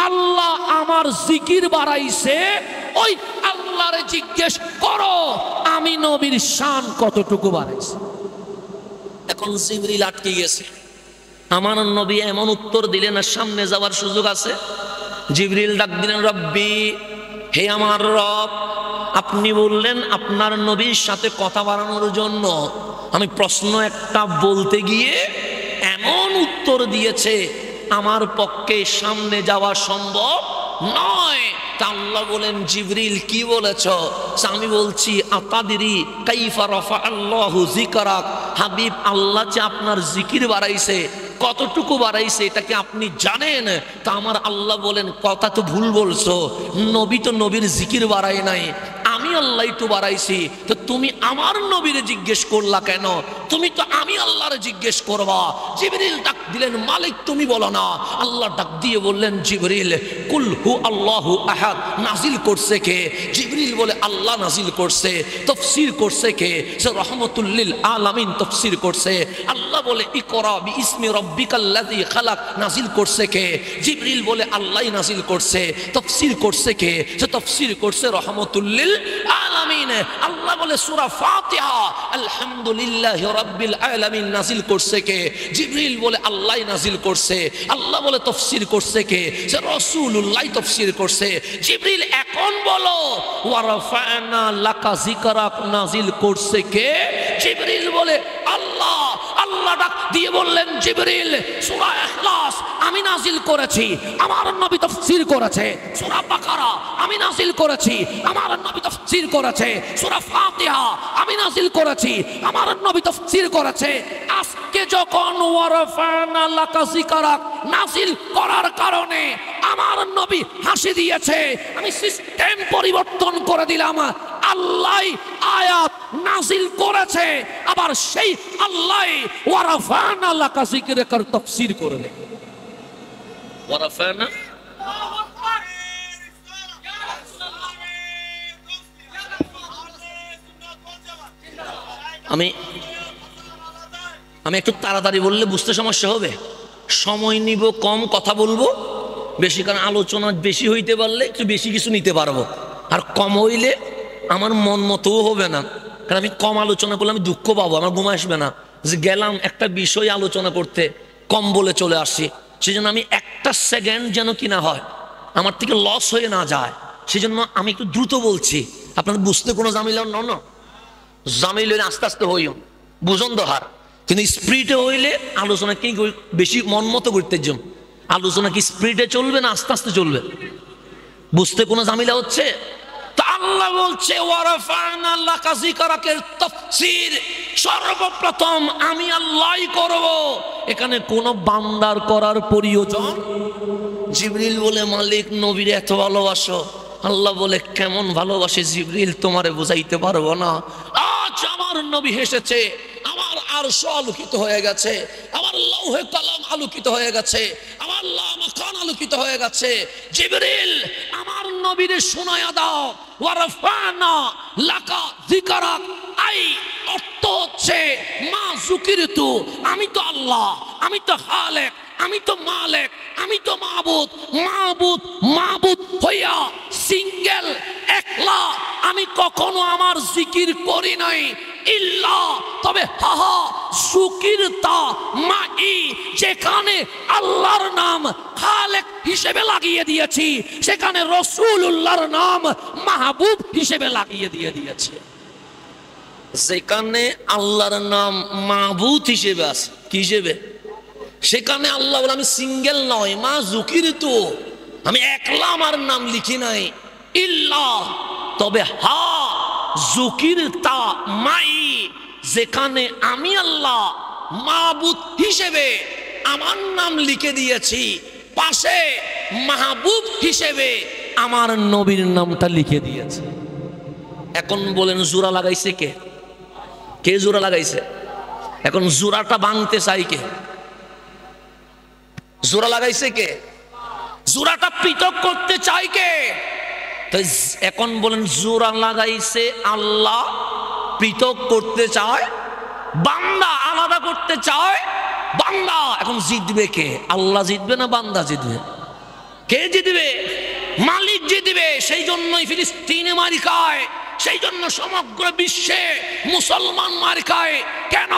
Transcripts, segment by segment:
আল্লাহ আমার জিকির বাড়াইছে, ওই আল্লাহরে জিজ্ঞেস করো আমি নবীর শান কতটুকু বাড়াইছে। এখন জিবরিল আটকে গেছে, আমার নবী এমন উত্তর দিলেন আর সামনে যাওয়ার সুযোগ আছে। জিবরিল ডাক দিলেন, রব্বি, হে আমার রব, আপনি বললেন আপনার নবীর সাথে কথা বাড়ানোর জন্য। আমি প্রশ্ন একটা বলতে গিয়ে এমন উত্তর দিয়েছে আমার পক্ষে সামনে যাওয়া সম্ভব নয়। তা আল্লাহ বলেন, জিবরিল কি বলেছ? আমি বলছি, আতাদিরি কাইফা রাফা আল্লাহু যিকরাক, হাবিব, আল্লাহ যে আপনার জিকির বাড়াইছে, কতটুকু বাড়াইছে এটা কি আপনি জানেন? তা আমার আল্লাহ বলেন, কথা তো ভুল বলছো, নবী তো নবীর জিকির বাড়ায় নাই, আমি আল্লাহ তো বাড়াইছি। তো তুমি আমার নবীরে জিজ্ঞেস করলা কেন? তুমি তো আমি আল্লাহরে জিজ্ঞেস করবা। জিবরিল ডাক দিলেন, মালিক তুমি বলো না। আল্লাহ ডাক দিয়ে বললেন, জিবরিল, কুল হু আল্লাহু আহাদ নাজিল করছে কে? জিবরিল বলে, আল্লাহ নাজিল করছে। তাফসীর করছে কে? সে রহমাতুল লিল আলামিন তাফসীর করছে। আল্লাহ বলে, ইকরা বিইসমি রাব্বিকাল্লাযী খালাক নাজিল করছে কে? জিবরিল বলে, আল্লাহই নাজিল করছে। তাফসীর করছে কে? সে তাফসীর করছে রহমাতুল লিল আলামিন। আল্লাহ বলে, সূরা ফাতিহা আলহামদুলিল্লাহি রাব্বিল আলামিন নাজিল করছে কে? জিবরিল বলে, আল্লাহই নাজিল করছে। আল্লাহ বলে, তাফসীর করছে কে? সে রাসূলুল্লাহ তাফসীর করছে। জিবরিল, এখন বলো, ওয়া রাফা'না লাকা যিকরাক নাজিল করছে কে? জিবরিল বলে, আল্লাহ। আল্লাহ ডাক দিয়ে বললেন, জিবরিল, সূরা ইখলাস আমি নাজিল করেছি, আমার নবী তাফসীর করেছে। সূরা বাকারা আমি নাজিল করেছি, আমার নবী তাফসীর করেছে। সূরা ফাতিহা আমি নাজিল করেছি, আমার নবী তাফসীর করেছে। আজকে যখন ওয়া রাফা'না লাকা যিকরাক নাজিল করার কারণে আমার নবী হাসি দিয়েছে, আমি সিস্টেম পরিবর্তন করে দিলাম। আল্লাহ আয়াত নাজিল করেছে, আবার সেই আল্লাহ ওয়া রাফা'না লাকা যিকরাক তাফসীর করলেন। ওয়া রাফা'না, আমি একটু তাড়াতাড়ি বললে বুঝতে সমস্যা হবে, সময় নিব কম, কথা বলবো বেশি, কারণ আলোচনা বেশি হইতে পারলে একটু বেশি কিছু নিতে পারবো, আর কম হইলে আমার মন মতও হবে না। কারণ আমি কম আলোচনা করলে আমি দুঃখ পাবো, আমার ঘুম আসবে না যে গেলাম একটা বিষয় আলোচনা করতে, কম বলে চলে আসছি। সেই জন্য আমি একটা সেকেন্ড যেন কিনা হয় আমার থেকে লস হয়ে না যায়, সেই জন্য আমি একটু দ্রুত বলছি। আপনাদের বুঝতে কোনো জামিলা ন, জামিল হইলে আস্তে আস্তে হইও, বুঝন তো হার। কিন্তু স্পিডে হইলে আলোচনা কি বেশি মন মতো করতে যাম, আলোচনা কি স্পিডে চলবে না আস্তে আস্তে চলবে? বুঝতে কোনো জামিলা হচ্ছে? তো আল্লাহ বলছে, ওয়া রাফা'না লাকা যিকরাকের তাফসীর সর্বপ্রথম আমি আল্লাহই করব, এখানে কোন বান্দার করার প্রয়োজন। জিবরিল বলে, মালিক নবীর এত ভালোবাসো। আল্লাহ বলে, কেমন ভালোবাসে জিবরিল তোমারে বুঝাইতে পারবো না। আজ আমার নবী হেসেছে, আমার আরশ আলোকিত হয়ে গেছে, আমার লৌহে কলম আলোকিত হয়ে গেছে, আমার লামাকান আলোকিত হয়ে গেছে। জিবরিল, আমার নবীরে শোনায়া দাও, ওয়া রাফা'না লাকা যিকরাক, আই অর্থ হচ্ছে মা যুকিরতু, আমি তো আল্লাহ, আমি তো খালেক, আমি তো মালিক, আমি তো মাবুদ। মাবুদ মাবুদ হইয়া সিঙ্গেল একলা আমি কখনো আমার জিকির করি নাই, ইল্লা তবে হাহা যুকিরতা মাই, যেখানে আল্লাহর নাম খালেক হিসেবে লাগিয়ে দিয়েছি, সেখানে রাসূলুল্লাহর নাম মাহবুব হিসেবে লাগিয়ে দিয়েছে। যেখানে আল্লাহর নাম মাহবুব হিসেবে আছে, কি হিসেবে? সেখানে আল্লাহ বলে, আমি সিঙ্গেল নয়, মা যুকিরতু, আমি একলা আমার নাম লিখি নাই, ইল্লা তবে হা যুকিরতা মাই, যেখানে আমি আল্লাহ মাবুদ হিসেবে আমার নাম লিখে দিয়েছি, পাশে মাহবুব হিসেবে আমার নবীর নামটা লিখে দিয়েছে। এখন বলেন, জোড়া লাগাইছে কে? কে জোড়া লাগাইছে? এখন জোড়াটা ভাঙতে চাই কে? জোড়া লাগাইছে কে? জোড়াটা পৃথক করতে চাই কে? এখন বলেন, জোড়া লাগাইছে আল্লাহ, পৃথক করতে চায় বান্দা, আলাদা করতে চায় বান্দা। এখন জিতবে কে? আল্লাহ জিতবে না বান্দা জিতবে? কে জিতবে? মালিক জিতবে। সেই জন্যই ফিলিস্তিনে মার খায়, সেই জন্য সমগ্র বিশ্বে মুসলমান মার খায়। কেন?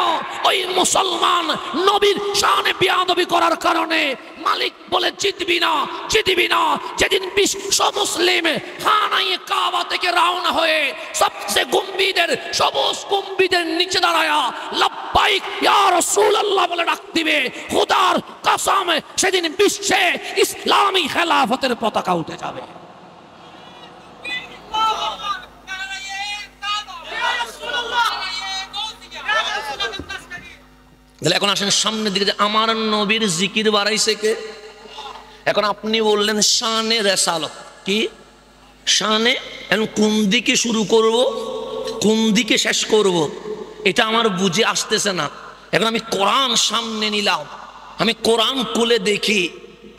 ওই মুসলমান নবীর শানে বেয়াদবি করার কারণে মালিক বলে জিতবি না, জিতবি না। যেদিন বিশ্ব মুসলিম খানায়ে কাবা থেকে রওনা হয়ে সবচেয়ে গম্ভীরদের, সবুজ গম্ভীরদের নিচে দাঁড়ায়া লাব্বাইক ইয়া রাসূলুল্লাহ বলে ডাক দিবে, খোদার কসম সেদিন বিশ্বে ইসলামী খেলাফতের পতাকা উঠে যাবে। এখন আসেন সামনের দিকে, যে আমার নবীর জিকির বাড়াইছে কে? এখন আপনি বললেন শানে রেসালত, কি শানে? এখন কোন দিকে শুরু করব, কোন দিকে শেষ করব, এটা আমার বুঝে আসতেছে না। এখন আমি কোরআন সামনে নিলাম, আমি কোরআন খুলে দেখি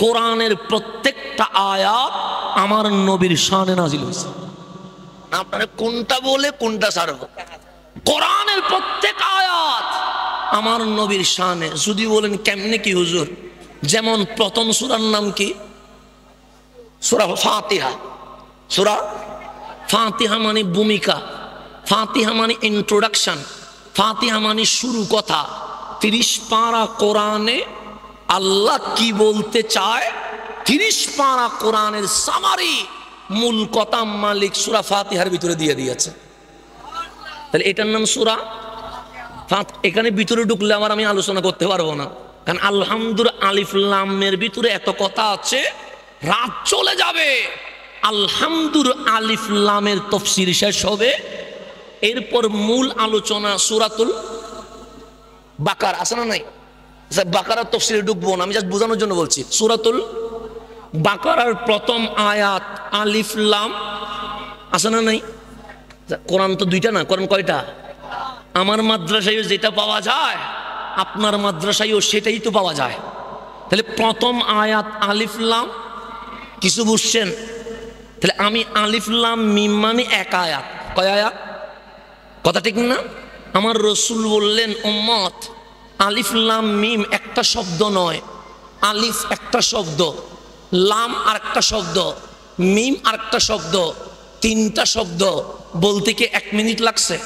কোরআনের প্রত্যেকটা আয়াত আমার নবীর শানে নাজিল হয়েছে। আপনারা কোনটা বলে কোনটা ছাড়ব? কোরআনের প্রত্যেক আয়াত আমার নবীর শানে। যদি বলেন কেমনে কি হুজুর? যেমন প্রথম সূরার নাম কি? সূরা ফাতিহা। সূরা ফাতিহা মানে ভূমিকা, ফাতিহা মানে ইন্ট্রোডাকশন, ফাতিহা মানে শুরু কথা। 30 পারা কোরআনে আল্লাহ কি বলতে চায়, 30 পারা কোরআনের সামারি, মূল কথা মালিক সূরা ফাতিহার ভিতরে দিয়ে দিয়েছে। তাহলে এটার নাম সূরা। এখানে ভিতরে ঢুকলে আমার আমি আলোচনা করতে পারবো না, কারণ আলহামদুলিল্লাহ আলিফ লামের ভিতরে এত কথা আছে, রাত চলে যাবে। আলহামদুলিল্লাহ আলিফ লামের তাফসীর শেষ হবে, এরপর মূল আলোচনা সূরাতুল বাকারা। আছে না নাই? বাকারার তাফসীরে ঢুকবো না, আমি জাস্ট বোঝানোর জন্য বলছি। সূরাতুল বাকারার প্রথম আয়াত আলিফ লাম। আছে না নাই? কোরআন তো দুইটা না, কোরআন কয়টা? আমার মাদ্রাসায়ও যেটা পাওয়া যায়, আপনার মাদ্রাসায়ও সেটাই তো পাওয়া যায়। তাহলে প্রথম আয়াত আলিফ লাম, কিছু বুঝছেন? তাহলে আমি আলিফ লাম মিম মানে এক আয়াত। কয় আয়াত? কথা ঠিক না? আমার রসুল বললেন, উম্মত আলিফ লাম মিম একটা শব্দ নয়, আলিফ একটা শব্দ, লাম আর একটা শব্দ, মিম আর একটা শব্দ, 3টা শব্দ। বলতে কি 1 মিনিট লাগছে?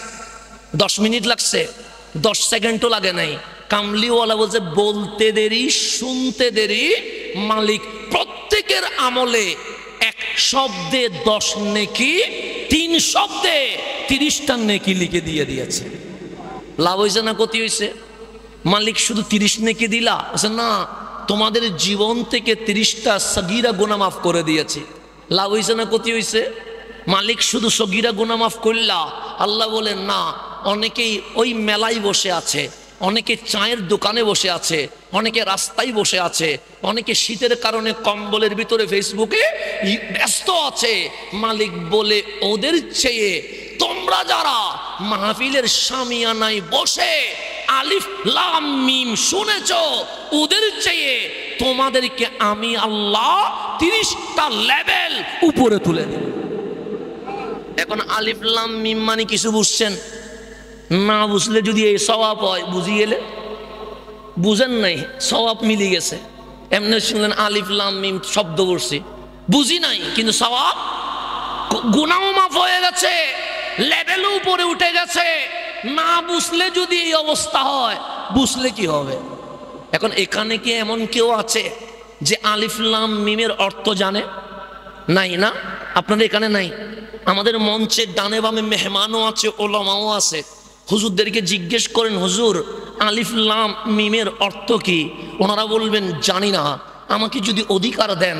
10 মিনিট লাগছে? 10 সেকেন্ডও লাগে নাই। কামলিওয়ালা বলছে বলতে দেরি, শুনতে দেরি, মালিক প্রত্যেকের আমলে 1 শব্দে 10 নেকি, 3 শব্দে 30টা নেকি লিখে দিয়ে দিয়েছে। লাভ হয়েছে না ক্ষতি হয়েছে? মালিক শুধু 30 নেকি দিলা না, তোমাদের জীবন থেকে 30টা সগীরা গুনাহ মাফ করে দিয়েছে। লাভ হয়েছে না ক্ষতি হয়েছে? মালিক শুধু সগীরা গুনাহ মাফ করলা, আল্লাহ বলেন না, অনেকেই ওই মেলায় বসে আছে, অনেকে চায়ের দোকানে বসে আছে, অনেকে রাস্তায় বসে আছে, অনেকে শীতের কারণে কম্বলের ভিতরে ফেসবুকে ব্যস্ত আছে। মালিক বলে ওদের চেয়ে তোমরা যারা মাহফিলের শামিয়ানায় বসে আলিফ লাম মিম শুনেছো, ওদের চেয়ে তোমাদেরকে আমি আল্লাহ 30টা লেভেল উপরে তুলে দেব। এখন আলিফ লাম মিম মানে কিছু বুঝছেন না? বুঝলে যদি এই সওয়াব হয়, বুঝি গেলে। বুঝেন নাই, সওয়াব মিলে গেছে। এমনি শুনলেন আলিফ লাম মিম শব্দ বলছি, বুঝি নাই, কিন্তু সওয়াব, গুনাহ মাফ হয়ে গেছে, লেভেল উপরে উঠে গেছে। না বুঝলে যদি এই অবস্থা হয়, বুঝলে কি হবে? এখন এখানে কি এমন কেউ আছে যে আলিফ লাম মিমের অর্থ জানে? নাই না? আপনাদের এখানে নাই? আমাদের মঞ্চের ডানে বামে মেহমানও আছে, ওলামাও আছে। হুজুরদেরকে জিজ্ঞেস করেন, হুজুর আলিফ লাম মিমের অর্থ কি? ওনারা বলবেন জানি না। আমাকে যদি অধিকার দেন,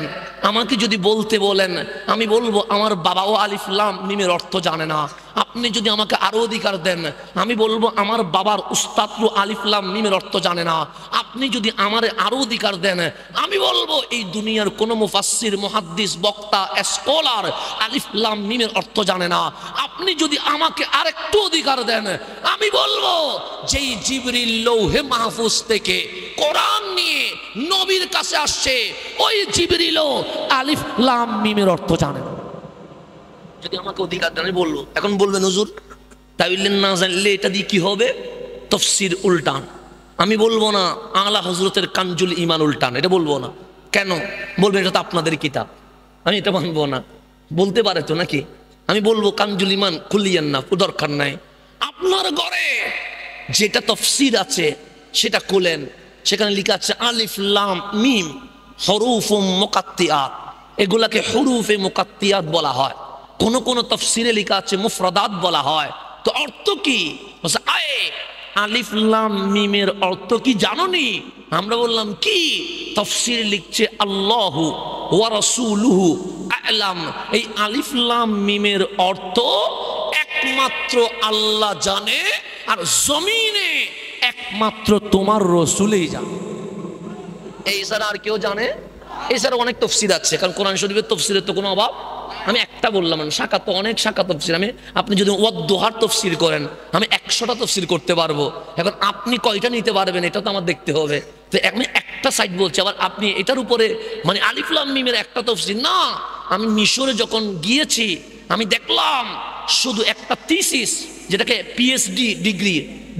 আমাকে যদি বলতে বলেন, আমি বলবো আমার বাবাও আলিফ লাম মিমের অর্থ জানে না। আপনি যদি আমাকে আরো অধিকার দেন, আমি বলবো আমার বাবার উস্তাদও আলিফ লাম মিমের অর্থ জানে না। আপনি যদি আমারে আরো অধিকার দেন, আমি বলবো এই দুনিয়ার কোন মুফাসসির, মুহাদ্দিস, বক্তা, স্কলার আলিফ লাম মিমের অর্থ জানে না। আপনি যদি আমাকে আরেকটু অধিকার দেন, আমি বলবো যেই জিবরিল লৌহে মাহফুজ থেকে কোরআন নিয়ে নবীর কাছে আসছে, ওই জিবরিলও আলিফ লাম মিমের অর্থ জানে না। যদি আমাকে অধিকার দেন, আমি বলবো। এখন বলবেন হুজুর তাইলে না জানলে এটা দিয়ে কি হবে? তাফসীর উল্টান। আমি বলবো না আলা হযরতের কানজুল ঈমান উল্টান, এটা বলবো না। কেন বলবেন এটা তো আপনাদের কিতাব, আমি এটা মানবো না। বলতে পারে তো নাকি? আমি বলবো কানজুল ইমান খুলিয়েন না, দরকার নাই। আপনার ঘরে যেটা তাফসীর আছে সেটা খুলেন, সেখানে লেখা আছে আলিফ লাম মিম হরুফুম মুকাত্তিয়াত, এগুলাকে হুরুফে মুকাত্তিয়াত বলা হয়। কোন কোন তাফসীরে লেখা আছে মুফরাদাত বলা হয়। তো অর্থ কি? আয়ে আলিফ লাম মিমের অর্থ কি জানোনি? আমরা বললাম কি? তাফসীর লিখছে আল্লাহু ওয়া রাসূলুহু আ'লাম। এই আলিফ লাম মিমের অর্থ একমাত্র আল্লাহ জানে, আর জমিনে একমাত্র তোমার রাসূলই জানে। এই ছাড়া আর কেউ জানে? এছাড়া অনেক তাফসীর আছে, কারণ কোরআন শরীফের তাফসীরের তো কোনো অভাব। আমি একটা বললাম, শাখা তো অনেক শাখা তাফসীর। আপনি যদি ওয়াদ্দুহার তাফসীর করেন, আমি 100টা তাফসীর করতে পারবো। এখন আপনি কয়টা নিতে পারবেন এটা তো আমার দেখতে হবে। তো আমি একটা সাইড বলছি, আবার আপনি এটার উপরে মানে আলিফ লাম মিমের একটা তাফসীর না। আমি মিশরে যখন গিয়েছি, আমি দেখলাম শুধু একটা থিসিস, যেটাকে পিএইচডি ডিগ্রি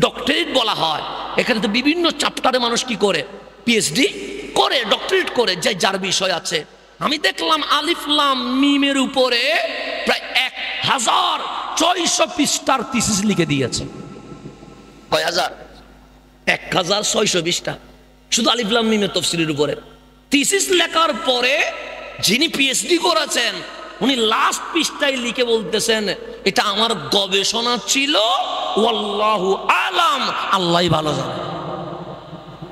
ডক্টরেট বলা হয়, এখানে তো বিভিন্ন চ্যাপ্টারে মানুষ কি করে পিএইচডি করে, ডক্টরেট করে, যার বিষয় আছে। আমি দেখলাম আলিফ লাম মিমের উপরে প্রায় 1600 পৃষ্ঠার থিসিস লিখে দিয়েছে। কয় হাজার? 1620 পৃষ্ঠা শুধু আলিফ লাম মিমের তাফসীরের উপরে থিসিস লেখার পরে যিনি পিএইচডি করেছেন উনি লাস্ট পৃষ্ঠায় লিখে বলতেছেন এটা আমার গবেষণা ছিল, ওয়াল্লাহু আলাম, আল্লাহই ভালো জানে।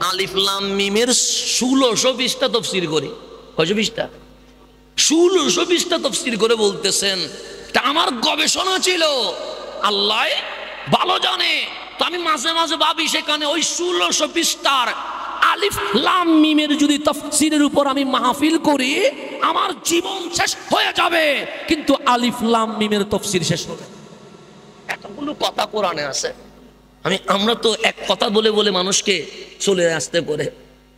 আলিফ লাম মিমের 1600 পৃষ্ঠা তাফসীর করে, কয়শো পৃষ্ঠা? 1600 পৃষ্ঠা তাফসীর করে বলতেছেন এটা আমার গবেষণা ছিল, আল্লাহ ভালো জানে। তো আমি মাঝে মাঝে ভাবি সেখানে ওই 1600 পৃষ্ঠার আলিফ লাম মিমের যদি তাফসীরের উপর আমি মাহফিল করি, আমার জীবন শেষ হয়ে যাবে, কিন্তু আলিফ লাম মিমের তাফসীর শেষ হবে। এতগুলো কথা কোরআনে আছে। আমরা তো এক কথা বলে বলে মানুষকে চলে আসতে পারে,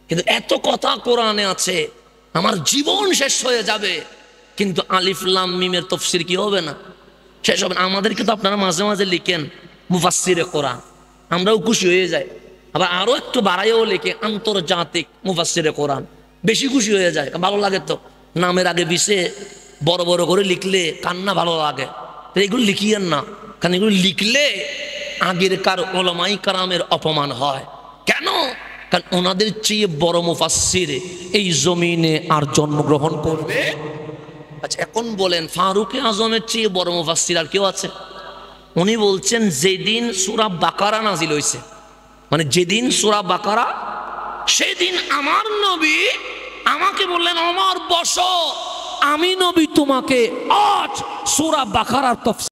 কিন্তু এত কথা কোরআনে আছে, আমার জীবন শেষ হয়ে যাবে, কিন্তু আলিফ লাম মিমের তাফসীর কি হবে না? শেষ হবে না। আমাদেরকে তো আপনারা মাঝে মাঝে লিখেন মুফাসসিরে কোরআন, আমরাও খুশি হয়ে যাই। আবার আরো একটু বাড়াইও লিখে আন্তর্জাতিক মুফাসসিরে কোরআন, বেশি খুশি হয়ে যায়, ভালো লাগে। তো নামের আগে বিশে বড় বড় করে লিখলে কান্না ভালো লাগে। এগুলো লিখিয়েন না, কারণ এগুলো লিখলে আগেরকার উলামায়ে কেরামের অপমান হয়। কেন? কারণ ওনাদের চেয়ে বড় মুফাসসির এই জমিনে আর জন্মগ্রহণ করবে? আচ্ছা এখন বলেন, ফারুকে আজমের চেয়ে বড় মুফাসসির আর কেউ আছে? উনি বলছেন যেদিন সূরা বাকারা নাজিল হয়েছে, মানে যেদিন সূরা বাকারা, সেদিন আমার নবী আমাকে বললেন ওমর বসো, আমি নবী তোমাকে আজ সূরা বাকারার তাফসীর